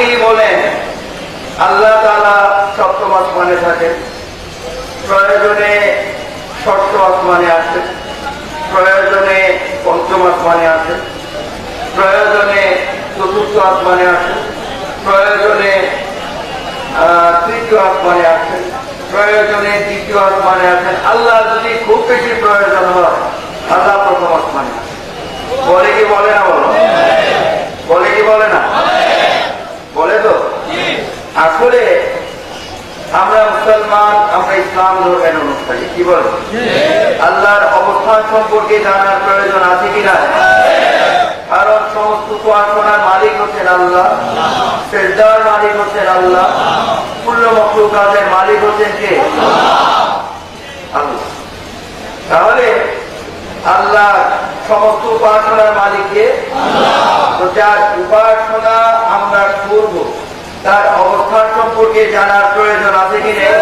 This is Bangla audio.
আগেই বলেন আল্লাহ তাআলা সপ্তম আসমানে থাকেন, প্রয়োজনে ষষ্ঠ আসমানে আসেন, প্রয়োজনে পঞ্চম আসমানে আসেন, প্রয়োজনে চতুর্থ আসমানে আসেন, প্রয়োজনে তৃতীয় আসমানে আসেন, প্রয়োজনে দ্বিতীয় আসমানে আসেন। আল্লাহ যদি খুব বেশি প্রয়োজন হয় আল্লাহ প্রথম আসমানে আসেন। বলে কি বলে না? বলো, বলে কি বলে না? বলে তো। আসলে আমরা মুসলমান, আমরা ইসলাম ধর্মের অনুসারী, কি বলে? আল্লাহর অবস্থান সম্পর্কে জানার প্রয়োজন আছে কিনা? কারণ সমস্ত কুয়াশার মালিক হচ্ছেন আল্লাহ, সেজদার মালিক হচ্ছেন আল্লাহ, কুল্ল মাখলুকাতের মালিক হচ্ছেন কে? আল্লাহ। তাহলে আল্লাহ সমস্ত উপাসনার মালিককে, তো যার উপাসনা আমরা করব তার অবস্থান সম্পর্কে জানার প্রয়োজন আছে কি নেই?